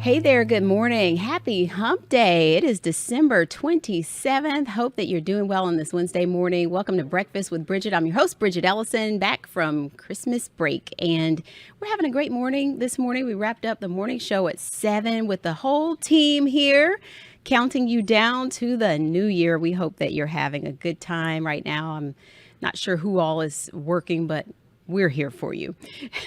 Hey there, good morning. Happy hump day. It is December 27th. Hope that you're doing well on this Wednesday morning. Welcome to Breakfast with Bridgett. I'm your host, Bridgett Ellison, back from Christmas break. And we're having a great morning this morning. We wrapped up the morning show at 7 with the whole team here, counting you down to the new year. We hope that you're having a good time right now. I'm not sure who all is working, but we're here for you.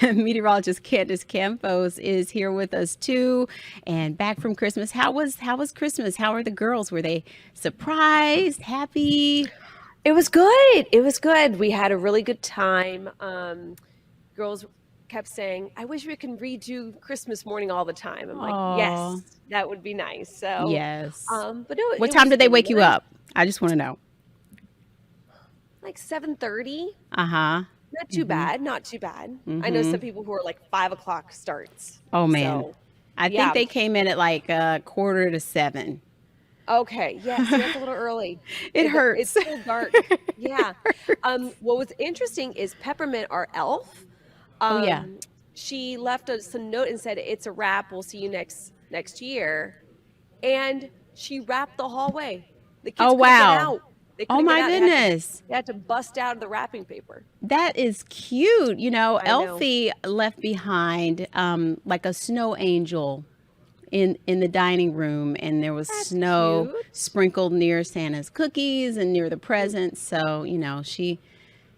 Meteorologist Candace Campos is here with us too, and back from Christmas. How was Christmas? How are the girls? Were they surprised, happy? It was good. It was good. We had a really good time. Girls kept saying, "I wish we could redo Christmas morning all the time." I'm like, "Yes, that would be nice." So, Yes. but What it time was did they really wake you nice. up? I just want to know. Like 7:30. Uh-huh. Not too bad. Not too bad. I know Mm-hmm. some people who are like 5 o'clock starts. Oh man. So, I think yeah. they came in at like 6:45. Okay. Yeah. See, that's a little early. It It's hurts. still dark. Yeah. What was interesting is Peppermint, our elf. Oh yeah. She left us a note and said, "It's a wrap. We'll see you next year." And she wrapped the hallway. The kids Oh couldn't get wow. out. They Oh couldn't get my out. goodness. They had to bust out the wrapping paper. That is cute. You know, I know. Elfie left behind like a snow angel in the dining room, and there was That's snow cute. sprinkled near Santa's cookies and near the presents. So,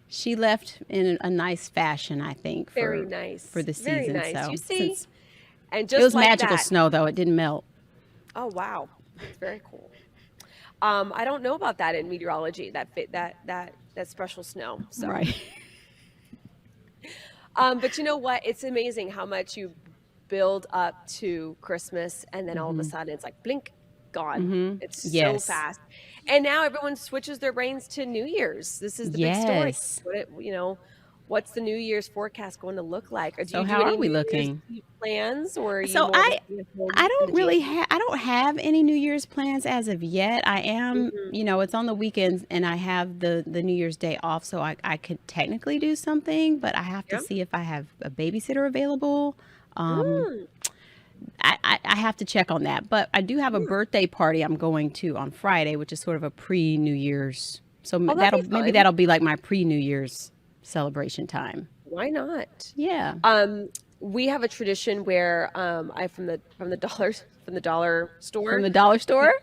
she left in a nice fashion, I think, Very for nice. the Very season. nice. So, You see? since And it just was like magical that. snow though, it didn't melt. Oh, wow. It's very cool. I don't know about that in meteorology, that special snow. So, Right. but you know what? It's amazing how much you build up to Christmas and then all of a sudden it's like blink, gone. It's so Yes. fast. And now everyone switches their brains to New Year's. This is the big story. Yes. What's the New Year's forecast going to look like? Or do So you do how any are we New looking? Year's Eve plans, or are you So more of a I stay-at-home I don't kinda really Jane? I don't have any New Year's plans as of yet. I am, Mhm. it's on the weekends and I have the New Year's Day off, so I could technically do something, but I have to Yeah. see if I have a babysitter available. Um, Mm, I have to check on that, but I do have a yeah. birthday party I'm going to on Friday, which is sort of a pre-New Year's. So Oh, that'd be maybe fun. that'll be like my pre-New Year's celebration time. Why not? Yeah. We have a tradition where I from the dollar From store. the dollar We store?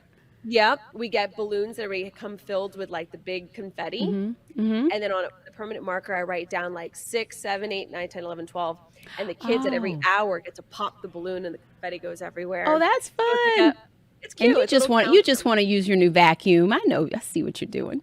Yep, we get balloons that already come filled with like the big confetti. Mhm. Mhm. And then on a permanent marker, I write down like 6, 7, 8, 9, 10, 11, 12. And the kids at every Oh. hour get to pop the balloon and the confetti goes Oh, everywhere. that's It's like fun. it's And cute. It's a little you just countdown. want to use your new vacuum. I see what you're doing.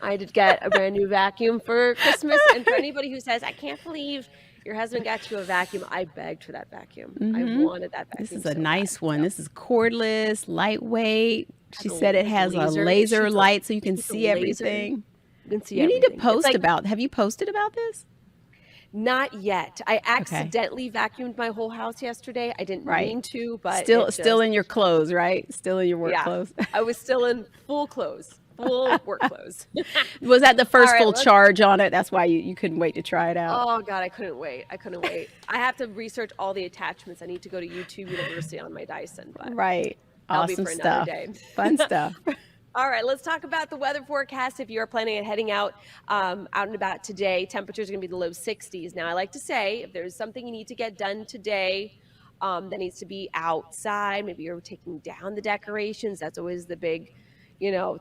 I did get a brand new vacuum for Christmas. And for anybody who says, "I can't believe your husband got you a vacuum," I begged for that vacuum. I Mhm. wanted that This is vacuum a so bad. nice one. So This is cordless, lightweight. She said it has has a laser. It laser light so you can shoots a see laser. everything. You can see You need to everything. It's like have you posted about this? not yet. I Okay. accidentally vacuumed my whole house yesterday. I didn't Right. mean to, but Still it still just in your clothes, right? Still in your work yeah. clothes. I was still in full clothes, full work clothes. Was that the All first right, full charge on it? That's why you couldn't wait to try it out. oh God, I couldn't wait. I couldn't wait. I have to research all the attachments. I need to go to YouTube University on my Dyson, but Right. that'll be Awesome for another stuff. day. Fun stuff. All right, let's talk about the weather forecast. If you are planning on heading out and about today, temperatures are going to be the low 60s. Now, I like to say if there's something you need to get done today that needs to be outside, maybe you're taking down the decorations. That's always the big,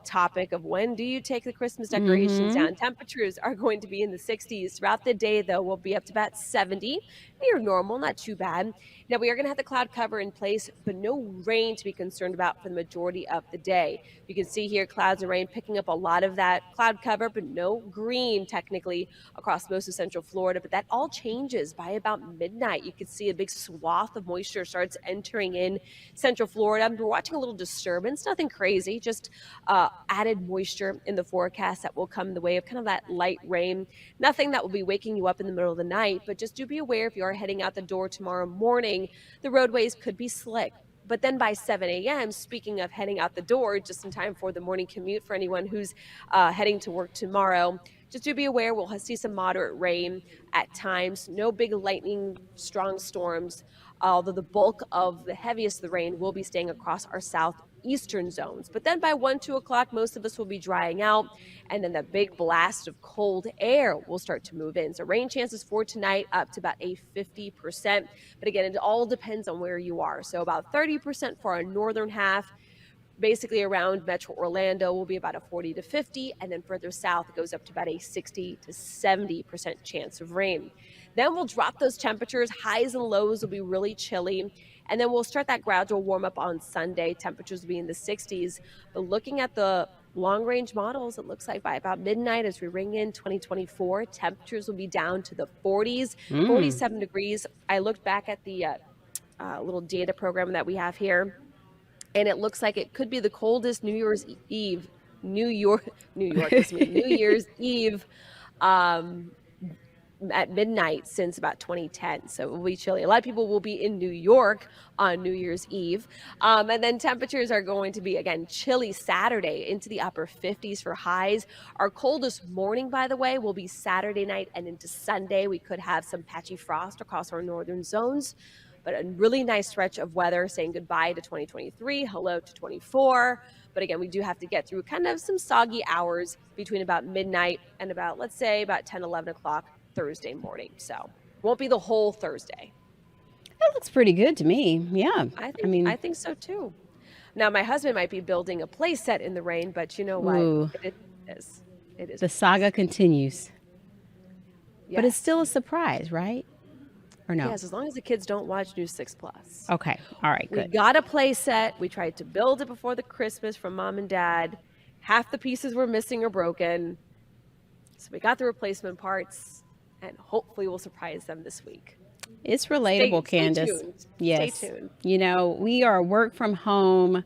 topic of when do you take the Christmas decorations Mhm. down? Temperatures are going to be in the 60s throughout the day, though. We'll be up to about 70. Near normal, not too bad. Now, we are going to have the cloud cover in place, but no rain to be concerned about for the majority of the day. You can see here clouds and rain picking up a lot of that cloud cover, but no green technically across most of central Florida. But that all changes by about midnight. You can see a big swath of moisture starts entering in central Florida. We're watching a little disturbance, nothing crazy, just added moisture in the forecast that will come in the way of kind of that light rain. Nothing that will be waking you up in the middle of the night, but just do be aware if you are heading out the door tomorrow morning, the roadways could be slick. But then by 7 a.m., speaking of heading out the door, just in time for the morning commute for anyone who's heading to work tomorrow, just do be aware we'll see some moderate rain at times. No big lightning, strong storms. although the bulk of the heaviest of the rain will be staying across our southeastern zones. But then by 1, 2 o'clock, most of us will be drying out, and then the big blast of cold air will start to move in. So rain chances for tonight up to about a 50%. But again, it all depends on where you are. So about 30% for our northern half, basically around Metro Orlando will be about a 40 to 50, and then further south it goes up to about a 60 to 70% chance of rain. Then we'll drop those temperatures. Highs and lows will be really chilly, and then we'll start that gradual warm up on Sunday. Temperatures will be in the 60s, but looking at the long range models, it looks like by about midnight as we ring in 2024, temperatures will be down to the 40s, 47 degrees. I looked back at the little data program that we have here, and it looks like it could be the coldest New Year's Eve, New Year's Eve at midnight since about 2010. So it will be chilly. A lot of people will be in New York on New Year's Eve. And then temperatures are going to be, again, chilly Saturday into the upper 50s for highs. Our coldest morning, by the way, will be Saturday night and into Sunday. We could have some patchy frost across our northern zones, but a really nice stretch of weather saying goodbye to 2023, hello to 24. But again, we do have to get through kind of some soggy hours between about midnight and about, let's say, about 10, 11 o'clock Thursday morning. So won't be the whole Thursday. That looks pretty good to me. Yeah. I think so too. Now, my husband might be building a play set in the rain, but you know what? Ooh. It is. The saga continues. Yes. But it's still a surprise, right? Or no? Yes, as long as the kids don't watch News 6 Plus. Okay. All right, good. We got a play set. We tried to build it before the Christmas from mom and dad. Half the pieces were missing or broken. So we got the replacement parts, and hopefully we'll surprise them this week. It's relatable, Candace. Stay tuned. Yes. Stay tuned. You know, we are work from home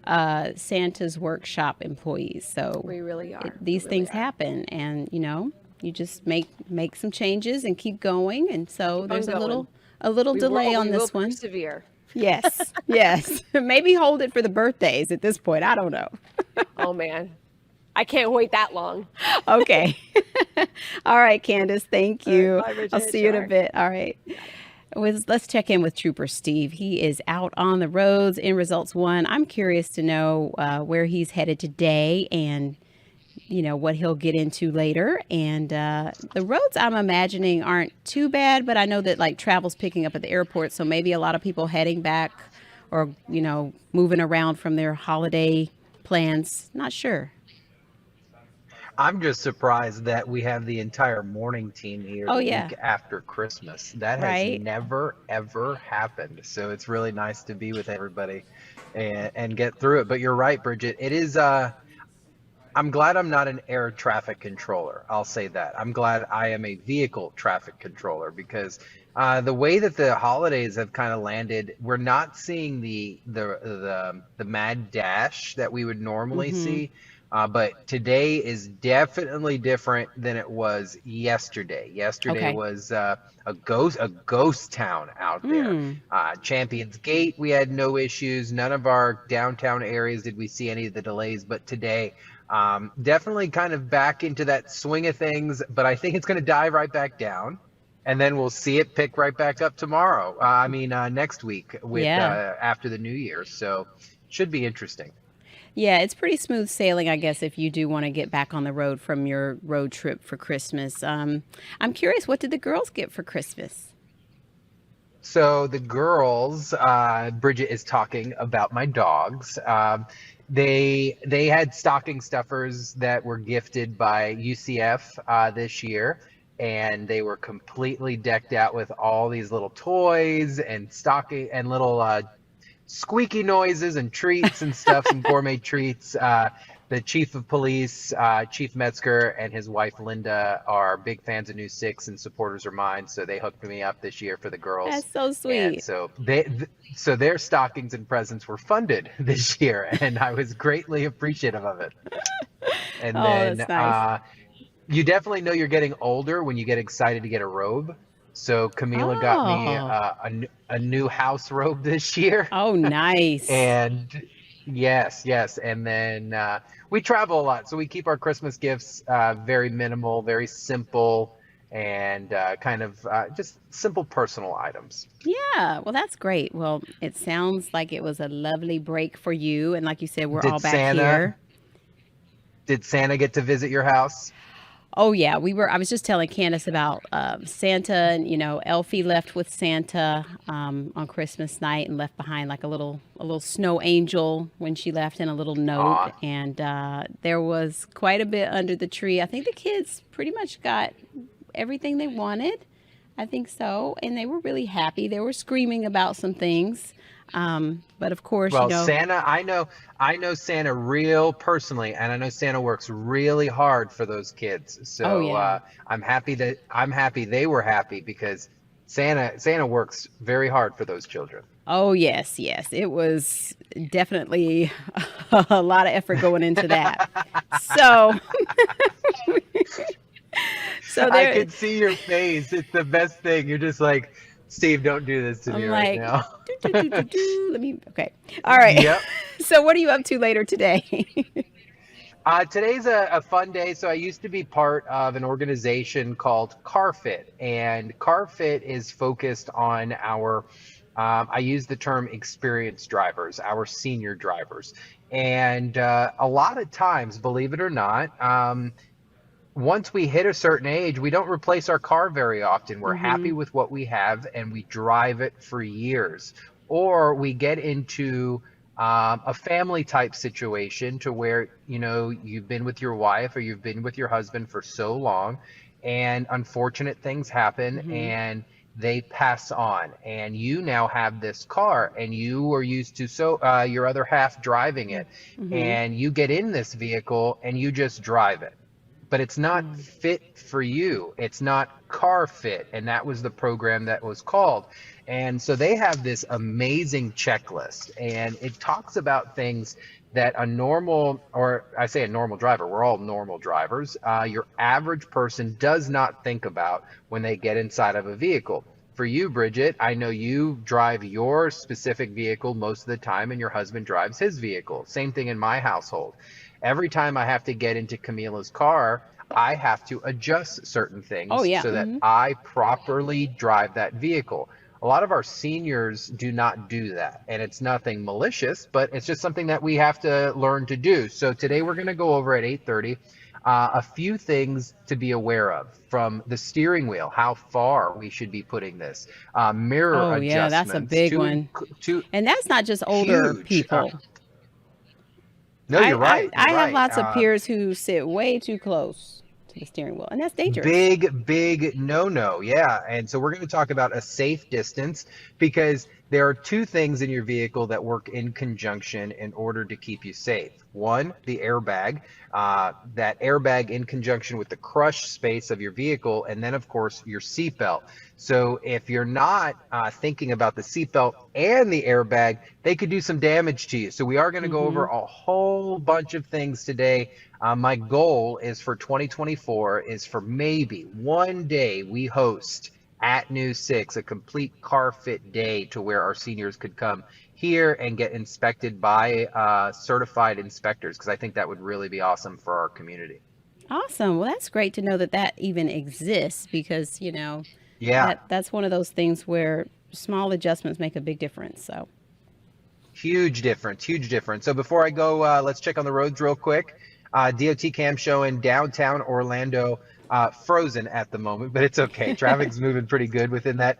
Santa's workshop employees. So We really are. these We things really are. happen, and you just make some changes and keep going. And so there's a going. little delay on We will this one. persevere. Yes. Yes. Maybe hold it for the birthdays at this point. I don't know. Oh, man. I can't wait that long. Okay. All right, Candace. Thank you. Bye, Bridget. I'll see you in a Sure. bit. All right. Let's check in with Trooper Steve. He is out on the roads in Results One. I'm curious to know where he's headed today and what he'll get into later. And the roads, I'm imagining, aren't too bad, but I know that like travel's picking up at the airport, so maybe a lot of people heading back or moving around from their holiday plans. Not sure. I'm just surprised that we have the entire morning team here Oh, the yeah. week after Christmas. That has Right. never, ever happened. So it's really nice to be with everybody and get through it. But you're right, Bridget. It is, I'm glad I'm not an air traffic controller. I'll say that. I'm glad I am a vehicle traffic controller because the way that the holidays have kind of landed, we're not seeing the mad dash that we would normally see. But today is definitely different than it was yesterday. Yesterday Okay. was a ghost town out there. Champions Gate, we had no issues. None of our downtown areas did we see any of the delays. But today, definitely kind of back into that swing of things. But I think it's going to dive right back down. And then we'll see it pick right back up tomorrow. Next week with Yeah. after the New Year. So should be interesting. Yeah, it's pretty smooth sailing, I guess, if you do want to get back on the road from your road trip for Christmas. I'm curious, what did the girls get for Christmas? So the girls, Bridget is talking about my dogs. They had stocking stuffers that were gifted by UCF this year, and they were completely decked out with all these little toys and stocking and little squeaky noises and treats and stuff, some gourmet treats. The chief of police, Chief Metzger, and his wife Linda are big fans of News 6 and supporters of mine, so they hooked me up this year for the girls. That's so And sweet. so their stockings and presents were funded this year, and I was greatly appreciative of it. And Oh, then that's nice. you definitely know you're getting older when you get excited to get a robe. So Camila got me Oh, a new house robe this year. oh, nice. And yes. And then we travel a lot. So we keep our Christmas gifts very minimal, very simple. and kind of just simple personal items. Yeah, well, that's great. Well, it sounds like it was a lovely break for you. And like you said, we're all Did back Santa here. did Santa get to visit your house? Oh yeah, I was just telling Candace about Santa, and Elfie left with Santa on Christmas night and left behind like a little snow angel when she left, and a little note. Aw. And there was quite a bit under the tree. I think the kids pretty much got everything they wanted. I think so, and they were really happy. They were screaming about some things, but of course, Well, Santa, I know Santa real personally, and I know Santa works really hard for those kids. Oh So yeah. I'm happy they were happy because Santa works very hard for those children. Oh, yes, yes. It was definitely a lot of effort going into that. So, so I there, can see your face. It's the best thing. You're just like, Steve, don't do this to me I'm right like, now. do, do, do, do, do. Okay. All right. Yep. So, what are you up to later today? Today's a fun day. So I used to be part of an organization called CarFit, and CarFit is focused on I use the term experienced drivers, our senior drivers. And a lot of times, believe it or not, once we hit a certain age, we don't replace our car very often. We're happy Hmm. with what we have and we drive it for years. Or we get into a family type situation to where, you've been with your wife or you've been with your husband for so long, and unfortunate things happen Hmm. and they pass on. And you now have this car and you are used to your other half driving it. Hmm. And you get in this vehicle and you just drive it, but it's not fit for you. It's not car fit. And that was the program that was called. And so they have this amazing checklist, and it talks about things that a normal, or I say a normal driver, we're all normal drivers, your average person does not think about when they get inside of a vehicle. For you, Bridget, I know you drive your specific vehicle most of the time, and your husband drives his vehicle. Same thing in my household. Every time I have to get into Camila's car, I have to adjust certain Oh, things yeah. so that Hmm. I properly drive that vehicle. A lot of our seniors do not do that, and it's nothing malicious, but it's just something that we have to learn to do. So today we're going to go over at 8:30 a few things to be aware of, from the steering wheel, how far we should be putting this, mirror Oh, yeah. That's a adjustments, big one. to And that's not just older huge. people. No, you're right. You're I have right. lots of peers who sit way too close to the steering wheel, and that's dangerous. Big no. Yeah. And so we're going to talk about a safe distance, because there are two things in your vehicle that work in conjunction in order to keep you safe. One, the airbag, that airbag in conjunction with the crush space of your vehicle, and then, of course, your seatbelt. So if you're not thinking about the seatbelt and the airbag, they could do some damage to you. So we are going to go over Hmm. a whole bunch of things today. My goal is for 2024 is for maybe one day we host at News 6 a complete car fit day to where our seniors could come here and get inspected by certified inspectors, because I think that would really be awesome for our community. Awesome. Well, that's great to know that that even exists, because, Yeah, that's one of those things where small adjustments make a big difference. So, huge difference, huge difference. So before I go, let's check on the roads real quick. DOT cam showing downtown Orlando frozen at the moment, but it's okay. Traffic's moving pretty good within that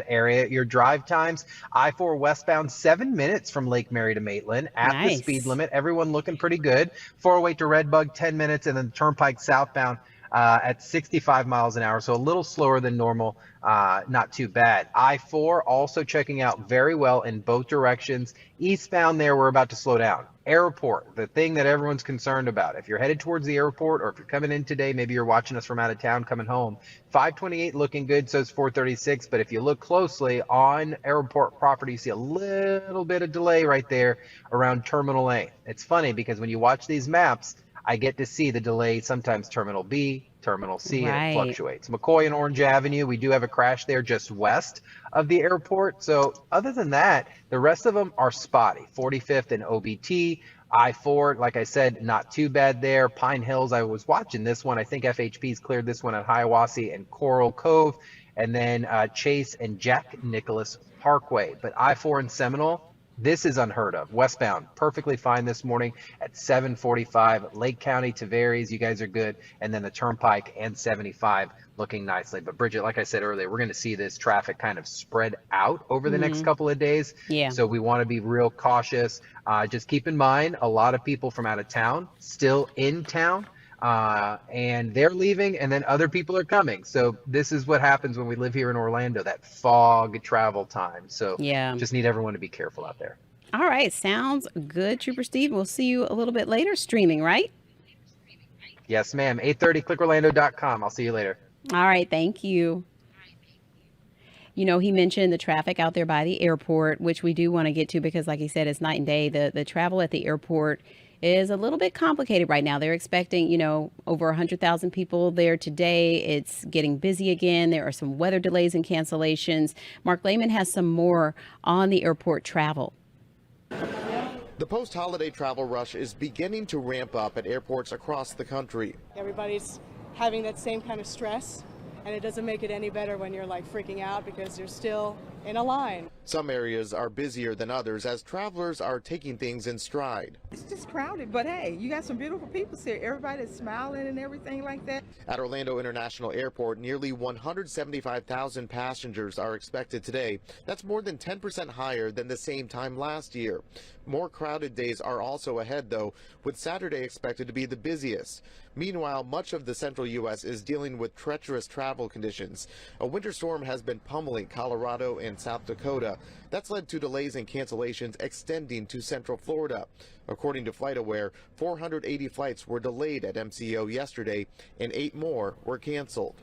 area. Your drive times: I-4 westbound 7 minutes from Lake Mary to Maitland at the speed nice. limit. Everyone looking pretty good. 408 to Redbug 10 minutes, and then Turnpike southbound at 65 miles an hour, so a little slower than normal. Not too bad. I-4 also checking out very well in both directions. Eastbound there, we're about to slow down. Airport, the thing that everyone's concerned about. If you're headed towards the airport, or if you're coming in today, maybe you're watching us from out of town coming home, 528 looking good, so is 436. But if you look closely on airport property, you see a little bit of delay right there around Terminal A. It's funny because when you watch these maps, I get to see the delay, sometimes Terminal B, Terminal C, and it Right. fluctuates. McCoy and Orange Avenue, we do have a crash there just west of the airport. So other than that, the rest of them are spotty. 45th and OBT, I-4, like I said, not too bad there. Pine Hills, I was watching this one. I think FHP's cleared this one at Hiawassee and Coral Cove, and then Chase and Jack Nicholas Parkway. But I-4 and Seminole, this is unheard of. Westbound, perfectly fine this morning at 7:45. Lake County to Verys, you guys are good. And then the Turnpike and 75 looking nicely. But Bridget, like I said earlier, we're going to see this traffic kind of spread out over the next Hmm. couple of days. Yeah. So we want to be real cautious. Just keep in mind, a lot of people from out of town still in town. And they're leaving, and then other people are coming. So this is what happens when we live here in Orlando, that fog travel time. So Yeah. just need everyone to be careful out there. All right. Sounds good, Trooper Steve. We'll see you a little bit later streaming, right? Yes, ma'am. 8:30 clickorlando.com. I'll see you later. All right. Thank you. You know, he mentioned the traffic out there by the airport, which we do want to get to because, like he said, it's night and day. The travel at the airport is a little bit complicated right now. They're expecting, over 100,000 people there today. It's getting busy again. There are some weather delays and cancellations. Mark Lehman has some more on the airport travel. The post-holiday travel rush is beginning to ramp up at airports across the country. Everybody's having that same kind of stress, and it doesn't make it any better when you're like freaking out because you're still in a line. Some areas are busier than others as travelers are taking things in stride. It's just crowded, but hey, you got some beautiful people here. Everybody's smiling and everything like that. At Orlando International Airport, nearly 175,000 passengers are expected today. That's more than 10% higher than the same time last year. More crowded days are also ahead, though, with Saturday expected to be the busiest. Meanwhile, much of the central U.S. is dealing with treacherous travel conditions. A winter storm has been pummeling Colorado and South Dakota. That's led to delays and cancellations extending to central Florida. According to FlightAware, 480 flights were delayed at MCO yesterday, and 8 more were canceled.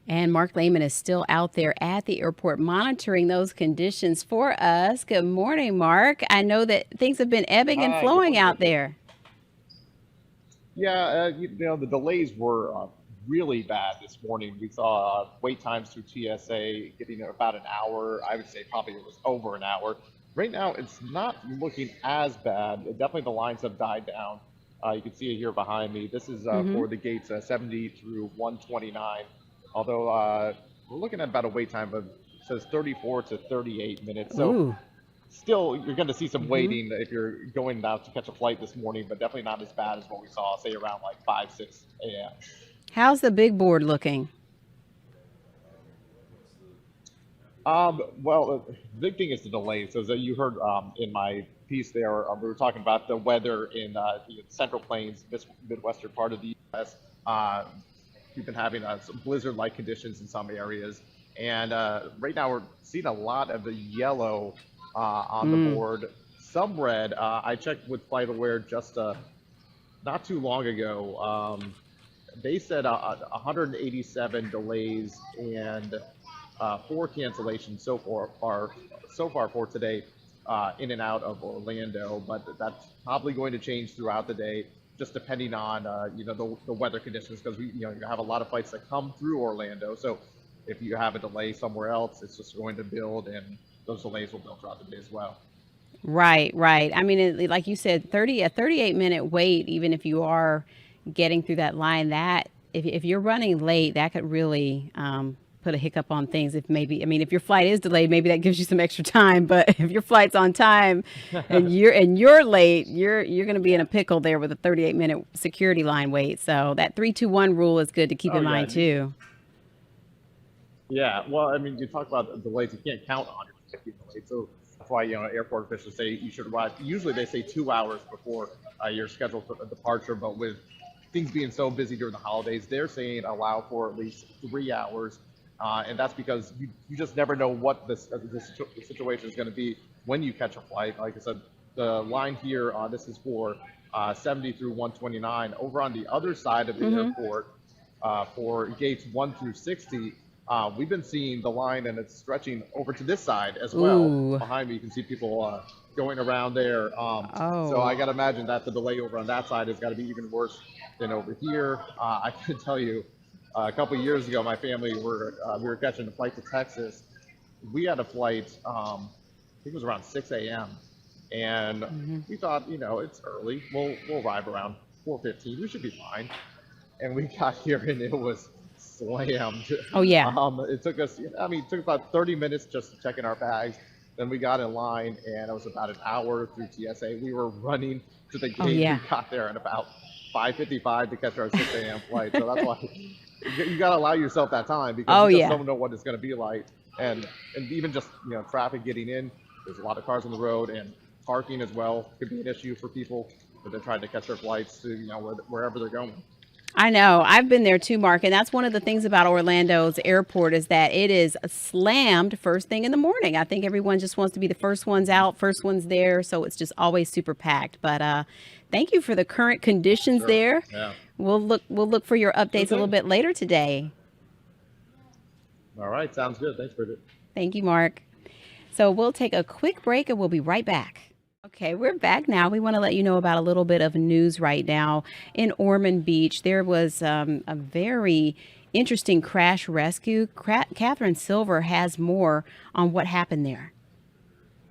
And Mark Lehman is still out there at the airport monitoring those conditions for us. Good morning, Mark. I know that things have been ebbing and Hi, good flowing morning, out Bridget. there. Yeah, the delays were really bad this morning. We saw wait times through TSA getting about an hour. I would say probably it was over an hour. Right now, it's not looking as bad. Definitely the lines have died down. You can see it here behind me. This is for the gates 70 through 129. Although we're looking at about a wait time of, it says 34 to 38 minutes. So Ooh. still, you're going to see some waiting if you're going out to catch a flight this morning, but definitely not as bad as what we saw, say, around like 5, 6 a.m. How's the big board looking? Well, the big thing is the delay. So as you heard in my piece there, we were talking about the weather in the Central Plains, Midwestern part of the U.S. We've been having some blizzard-like conditions in some areas. And right now we're seeing a lot of the yellow on the board, some red. I checked with FlightAware just not too long ago. They said 187 delays and 4 cancellations so far for today in and out of Orlando, but that's probably going to change throughout the day, just depending on the weather conditions, because you have a lot of flights that come through Orlando. So if you have a delay somewhere else, it's just going to build, and those delays will build throughout the day as well. Right, right. I mean, like you said, a 38-minute wait, even if you are getting through that line, that if you're running late, that could really put a hiccup on things. If your flight is delayed, maybe that gives you some extra time. But if your flight's on time and you're late, you're going to be in a pickle there with a 38-minute security line wait. So that 3-2-1 rule is good to keep in mind too. Yeah, well, I mean, you talk about delays, you can't count on 150 delays. So that's why, airport officials say you should arrive. Usually they say 2 hours before your scheduled departure, but with things being so busy during the holidays, they're saying allow for at least 3 hours. And that's because you just never know what the situation is going to be when you catch a flight. Like I said, the line here, this is for 70 through 129. Over on the other side of the airport, for gates 1 through 60, We've been seeing the line, and it's stretching over to this side as well. Ooh. Behind me, you can see people going around there. So I Oh. got to imagine that the delay over on that side has got to be even worse than over here. I can tell you, a couple of years ago, my family we were catching a flight to Texas. We had a flight, I think it was around 6 a.m. And we thought, it's early. We'll arrive around 4:15. We should be fine. And we got here, and it was slammed. Oh, yeah. It took us, it took about 30 minutes just to check in our bags. Then we got in line, and it was about an hour through TSA. We were running to the gate. Oh, yeah. We got there at about 5:55 to catch our 6 a.m. flight. So that's why you got to allow yourself that time, because you just don't know what it's going to be like. And even just, traffic getting in, there's a lot of cars on the road, and parking as well could be an issue for people if they're trying to catch their flights to, wherever they're going. I know. I've been there too, Mark. And that's one of the things about Orlando's airport is that it is slammed first thing in the morning. I think everyone just wants to be the first ones out, first ones there. So it's just always super packed. But thank you for the current conditions there. Yeah. We'll look for your updates a little bit later today. All right. Sounds good. Thanks, Bridget. Thank you, Mark. So we'll take a quick break and we'll be right back. Okay, we're back now. We want to let you know about a little bit of news right now. In Ormond Beach, there was a very interesting crash rescue. Catherine Silver has more on what happened there.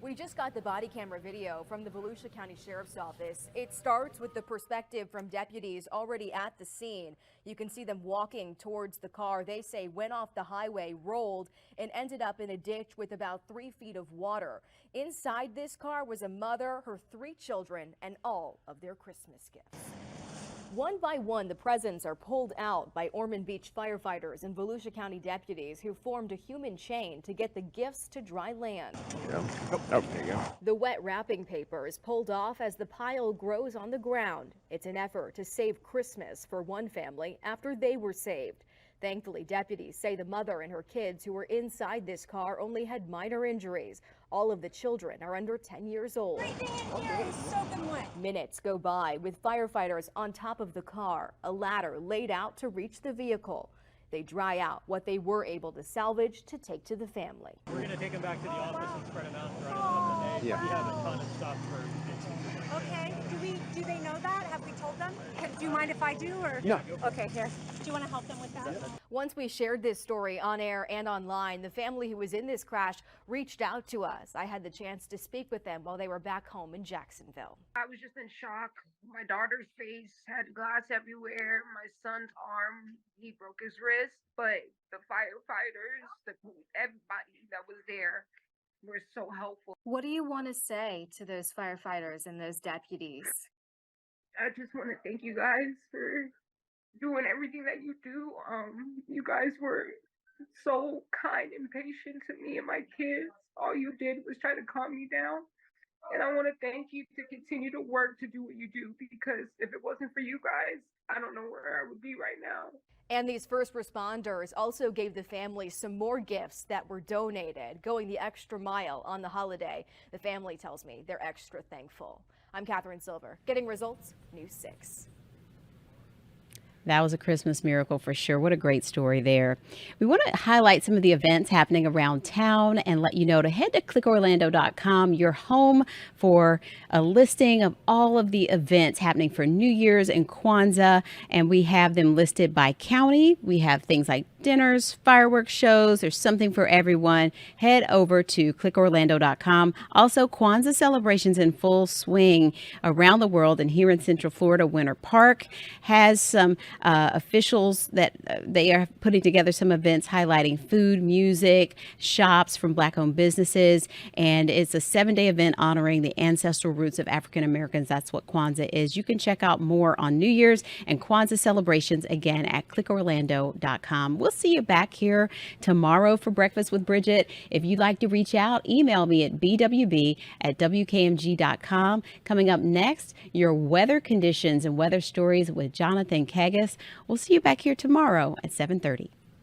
We just got the body camera video from the Volusia County Sheriff's Office. It starts with the perspective from deputies already at the scene. You can see them walking towards the car. They say went off the highway, rolled, and ended up in a ditch with about 3 feet of water. Inside this car was a mother, her 3 children, and all of their Christmas gifts. One by one, the presents are pulled out by Ormond Beach firefighters and Volusia County deputies who formed a human chain to get the gifts to dry land. There you go. The wet wrapping paper is pulled off as the pile grows on the ground. It's an effort to save Christmas for one family after they were saved. Thankfully, deputies say the mother and her kids who were inside this car only had minor injuries. All of the children are under 10 years old. Minutes go by with firefighters on top of the car, a ladder laid out to reach the vehicle. They dry out what they were able to salvage to take to the family. We're going to take them back to the office and spread them out throughout the day. Yeah. We have a ton of stuff for kids. Okay. Do they know that? Have we told them? Do you mind if I do? Or Yeah. Okay, here. Do you want to help them with that? Yeah. Once we shared this story on air and online, the family who was in this crash reached out to us. I had the chance to speak with them while they were back home in Jacksonville. I was just in shock. My daughter's face had glass everywhere. My son's arm, he broke his wrist. But the firefighters, everybody that was there were so helpful. What do you want to say to those firefighters and those deputies? I just want to thank you guys for doing everything that you do. You guys were so kind and patient to me and my kids. All you did was try to calm me down. And I want to thank you to continue to work to do what you do, because if it wasn't for you guys, I don't know where I would be right now. And these first responders also gave the family some more gifts that were donated, going the extra mile on the holiday. The family tells me they're extra thankful. I'm Catherine Silver, getting results, News 6. That was a Christmas miracle for sure. What a great story there. We want to highlight some of the events happening around town and let you know to head to clickorlando.com, your home for a listing of all of the events happening for New Year's and Kwanzaa. And we have them listed by county. We have things like dinners, fireworks shows. There's something for everyone. Head over to clickorlando.com. Also, Kwanzaa celebrations in full swing around the world, and here in Central Florida, Winter Park has some officials that they are putting together some events highlighting food, music, shops from Black-owned businesses, and it's a 7-day event honoring the ancestral roots of African Americans. That's what Kwanzaa is. You can check out more on New Year's and Kwanzaa celebrations again at clickorlando.com. We'll see you back here tomorrow for Breakfast with Bridget. If you'd like to reach out, email me at bwb@wkmg.com. Coming up next, your weather conditions and weather stories with Jonathan Kegas. We'll see you back here tomorrow at 7:30.